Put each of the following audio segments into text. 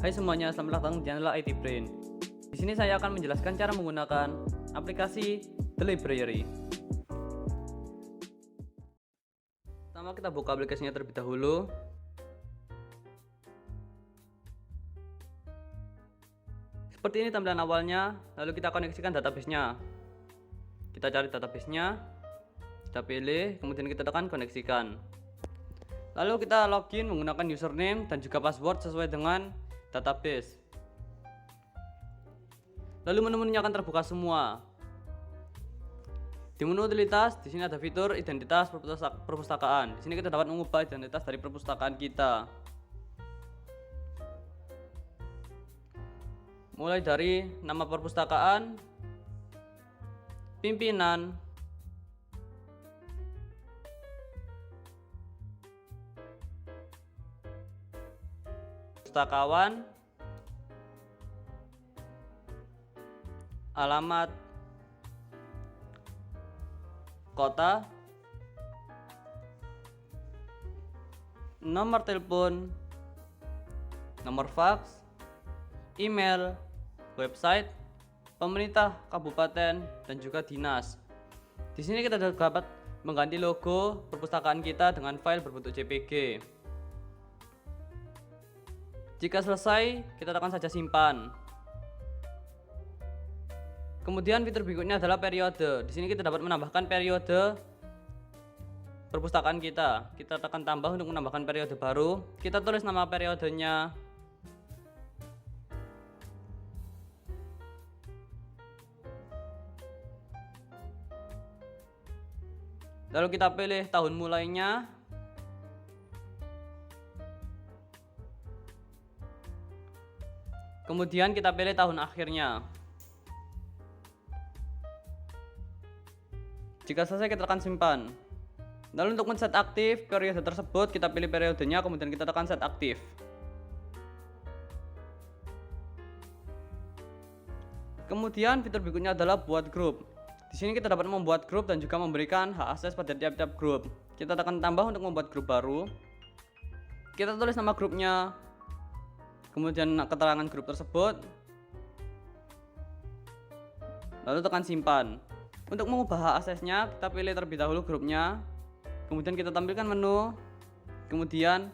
Hai semuanya, selamat datang di channel IT Brain. Di sini saya akan menjelaskan cara menggunakan aplikasi The Library. Pertama kita buka aplikasinya terlebih dahulu. Seperti ini tampilan awalnya, lalu kita koneksikan database-nya. Kita cari database-nya, kita pilih, kemudian kita tekan koneksikan. Lalu kita login menggunakan username dan juga password sesuai dengan database. Lalu menu-menunya akan terbuka semua. Di menu utilitas, di sini ada fitur identitas perpustakaan. Di sini kita dapat mengubah identitas dari perpustakaan kita. Mulai dari nama perpustakaan, pimpinan, pustakawan, alamat, kota, nomor telepon, nomor fax, email, website, pemerintah kabupaten, dan juga dinas. Di sini kita dapat mengganti logo perpustakaan kita dengan file berbentuk JPG. Jika selesai, kita tekan saja simpan. Kemudian fitur berikutnya adalah periode. Di sini kita dapat menambahkan periode perpustakaan kita. Kita tekan tambah untuk menambahkan periode baru. Kita tulis nama periodenya. Lalu kita pilih tahun mulainya. Kemudian kita pilih tahun akhirnya. Jika selesai kita tekan simpan. Lalu untuk men-set aktif periode tersebut, kita pilih periodenya, kemudian kita tekan set aktif. Kemudian fitur berikutnya adalah buat grup. Di sini kita dapat membuat grup dan juga memberikan hak akses pada tiap-tiap grup. Kita tekan tambah untuk membuat grup baru. Kita tulis nama grupnya, kemudian keterangan grup tersebut, lalu tekan simpan. Untuk mengubah hak aksesnya, kita pilih terlebih dahulu grupnya, kemudian kita tampilkan menu, kemudian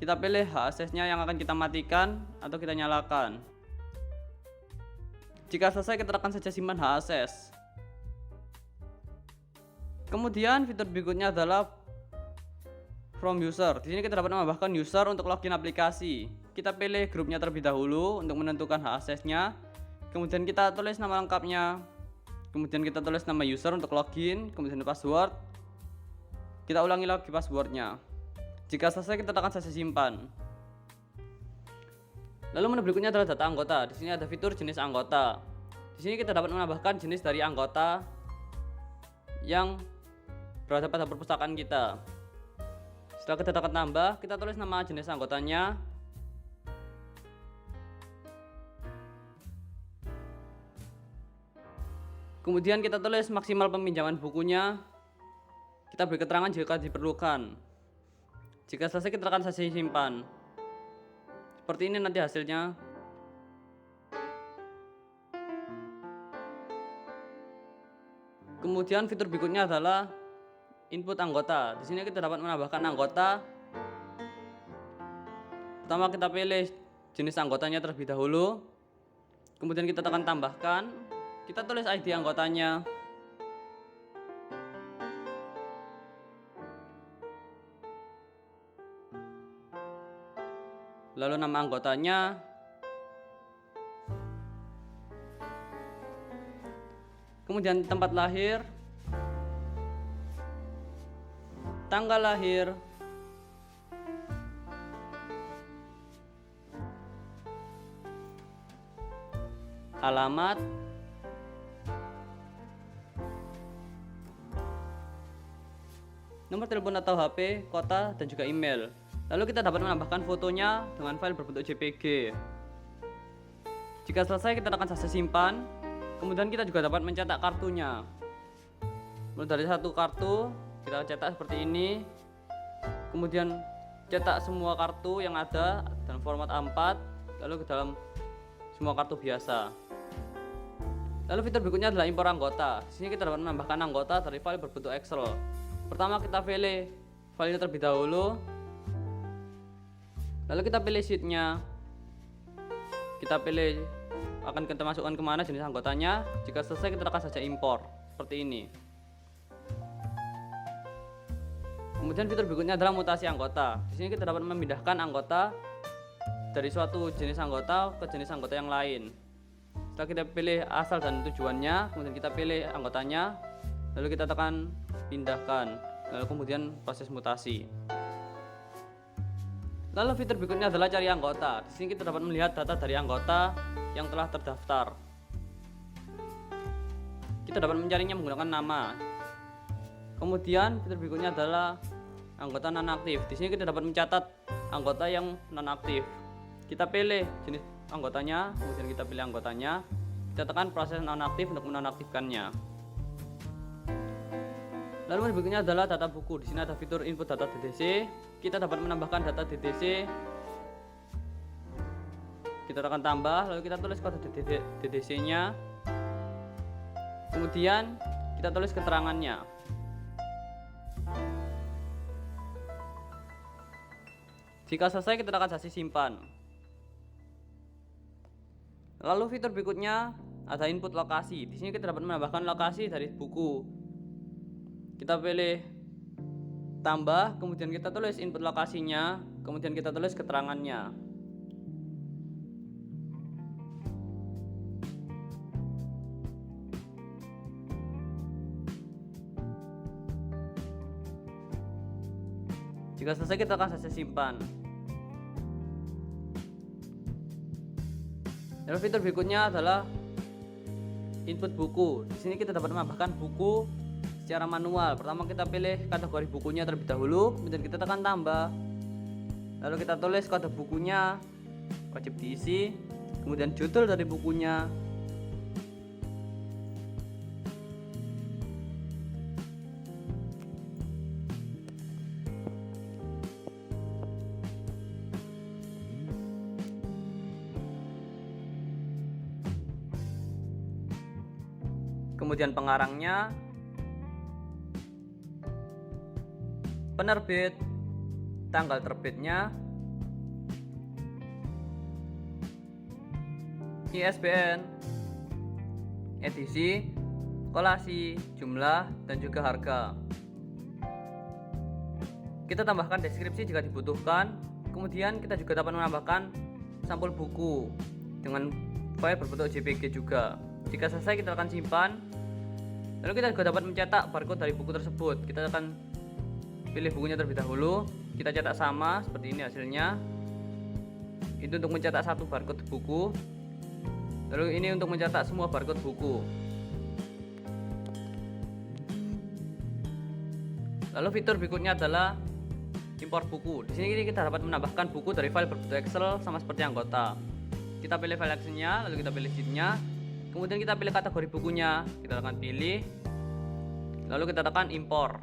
kita pilih hak aksesnya yang akan kita matikan atau kita nyalakan. Jika selesai, kita tekan saja simpan hak akses. Kemudian fitur berikutnya adalah from user. Di sini kita dapat menambahkan user untuk login aplikasi. Kita pilih grupnya terlebih dahulu untuk menentukan hak aksesnya. Kemudian kita tulis nama lengkapnya. Kemudian kita tulis nama user untuk login, kemudian password. Kita ulangi lagi passwordnya. Jika selesai, kita tekan saja simpan. Lalu menu berikutnya adalah data anggota. Di sini ada fitur jenis anggota. Di sini kita dapat menambahkan jenis dari anggota yang berada pada perpustakaan kita. Setelah kita tekan tambah, kita tulis nama jenis anggotanya. Kemudian kita tulis maksimal peminjaman bukunya. Kita beri keterangan jika diperlukan. Jika selesai, kita tekan saja simpan. Seperti ini nanti hasilnya. Kemudian fitur berikutnya adalah input anggota. Di sini kita dapat menambahkan anggota. Pertama kita pilih jenis anggotanya terlebih dahulu. Kemudian kita tekan tambahkan. Kita tulis ID anggotanya. Lalu nama anggotanya. Kemudian tempat lahir, tanggal lahir, alamat, nomor telepon atau HP, kota, dan juga email. Lalu kita dapat menambahkan fotonya dengan file berbentuk JPG. Jika selesai, kita tekan saja simpan. Kemudian kita juga dapat mencetak kartunya. Mulai dari satu kartu, kita cetak seperti ini. Kemudian cetak semua kartu yang ada dalam format A4. lalu ke dalam semua kartu biasa. Lalu fitur berikutnya adalah impor anggota. Di sini kita dapat menambahkan anggota dari file berbentuk Excel. Pertama kita pilih filenya terlebih dahulu, lalu kita pilih sheetnya, kita pilih akan kita masukkan kemana jenis anggotanya. Jika selesai kita tekan saja impor seperti ini. Kemudian fitur berikutnya adalah mutasi anggota. Di sini kita dapat memindahkan anggota dari suatu jenis anggota ke jenis anggota yang lain. Setelah kita pilih asal dan tujuannya, kemudian kita pilih anggotanya, lalu kita tekan pindahkan, lalu kemudian proses mutasi. Lalu fitur berikutnya adalah cari anggota. Di sini kita dapat melihat data dari anggota yang telah terdaftar. Kita dapat mencarinya menggunakan nama. Kemudian fitur berikutnya adalah anggota nonaktif. Di sini kita dapat mencatat anggota yang nonaktif. Kita pilih jenis anggotanya, kemudian kita pilih anggotanya. Kita tekan proses nonaktif untuk menonaktifkannya. Lalu berikutnya adalah data buku. Di sini ada fitur input data DDC. Kita dapat menambahkan data DDC. Kita tekan tambah, lalu kita tulis kode DDC-nya. Kemudian kita tulis keterangannya. Jika selesai kita tekan saja simpan. Lalu fitur berikutnya ada input lokasi. Di sini kita dapat menambahkan lokasi dari buku. Kita pilih tambah, kemudian kita tulis input lokasinya, kemudian kita tulis keterangannya. Jika selesai kita akan saja simpan. Lalu fitur berikutnya adalah input buku. Di sini kita dapat menambahkan buku secara manual. Pertama kita pilih kategori bukunya terlebih dahulu, kemudian kita tekan tambah. Lalu kita tulis kode bukunya, wajib diisi, kemudian judul dari bukunya. Kemudian pengarangnya, penerbit, tanggal terbitnya, ISBN, edisi, kolasi, jumlah, dan juga harga. Kita tambahkan deskripsi jika dibutuhkan. Kemudian kita juga dapat menambahkan sampul buku dengan file berbentuk JPG juga. Jika selesai kita akan simpan. Lalu kita juga dapat mencetak barcode dari buku tersebut. Kita akan pilih bukunya terlebih dahulu. Kita cetak sama seperti ini hasilnya. Itu untuk mencetak satu barcode buku. Lalu ini untuk mencetak semua barcode buku. Lalu fitur berikutnya adalah import buku. Di sini kita dapat menambahkan buku dari file berbentuk Excel sama seperti anggota. Kita pilih file Excel-nya, lalu kita pilih sheet-nya. Kemudian kita pilih kategori bukunya, kita tekan pilih, lalu kita tekan impor.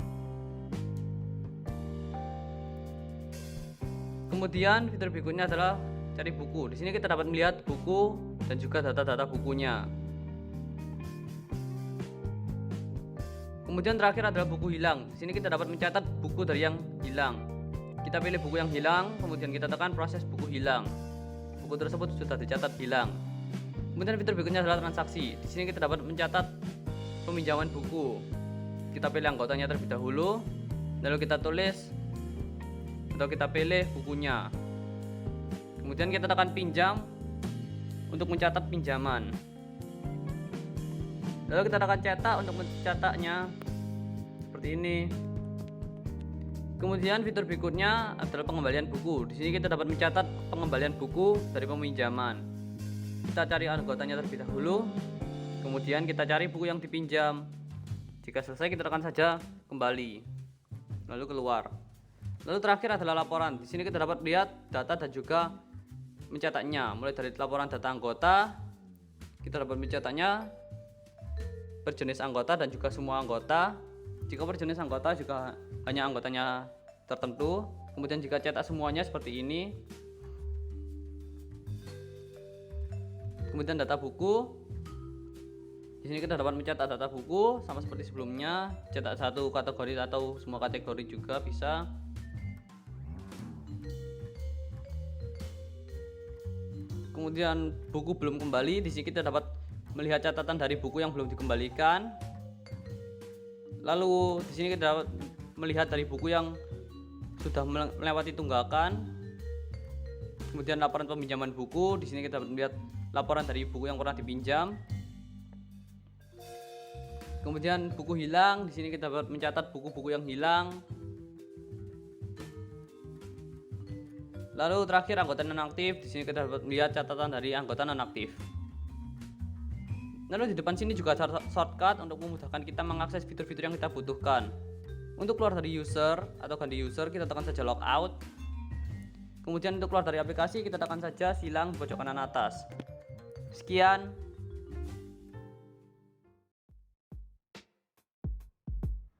Kemudian fitur berikutnya adalah cari buku. Di sini kita dapat melihat buku dan juga data-data bukunya. Kemudian terakhir adalah buku hilang. Di sini kita dapat mencatat buku dari yang hilang. Kita pilih buku yang hilang, kemudian kita tekan proses buku hilang. Buku tersebut sudah dicatat hilang. Kemudian fitur berikutnya adalah transaksi. Di sini kita dapat mencatat peminjaman buku. Kita pilih anggotanya terlebih dahulu, lalu kita tulis atau kita pilih bukunya. Kemudian kita tekan pinjam untuk mencatat pinjaman. Lalu kita tekan cetak untuk mencetaknya seperti ini. Kemudian fitur berikutnya adalah pengembalian buku. Di sini kita dapat mencatat pengembalian buku dari peminjaman. Kita cari anggotanya terlebih dahulu, kemudian kita cari buku yang dipinjam. Jika selesai kita tekan saja kembali, lalu keluar. Lalu terakhir adalah laporan. Di sini kita dapat lihat data dan juga mencatatnya. Mulai dari laporan data anggota, kita dapat mencatatnya berjenis anggota dan juga semua anggota. Jika berjenis anggota juga hanya anggotanya tertentu. Kemudian jika cetak semuanya seperti ini. Kemudian data buku. Di sini kita dapat mencetak data buku sama seperti sebelumnya, cetak satu kategori atau semua kategori juga bisa. Kemudian buku belum kembali, di sini kita dapat melihat catatan dari buku yang belum dikembalikan. Lalu di sini kita dapat melihat dari buku yang sudah melewati tunggakan. Kemudian laporan peminjaman buku, di sini kita dapat melihat laporan dari buku yang pernah dipinjam. Kemudian buku hilang, di sini kita dapat mencatat buku-buku yang hilang. Lalu terakhir anggota nonaktif, di sini kita dapat melihat catatan dari anggota nonaktif. Lalu di depan sini juga ada shortcut untuk memudahkan kita mengakses fitur-fitur yang kita butuhkan. Untuk keluar dari user atau ganti user, kita tekan saja logout. Kemudian untuk keluar dari aplikasi, kita tekan saja silang di pojok kanan atas. Sekian.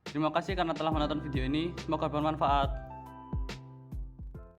Terima kasih karena telah menonton video ini. Semoga bermanfaat.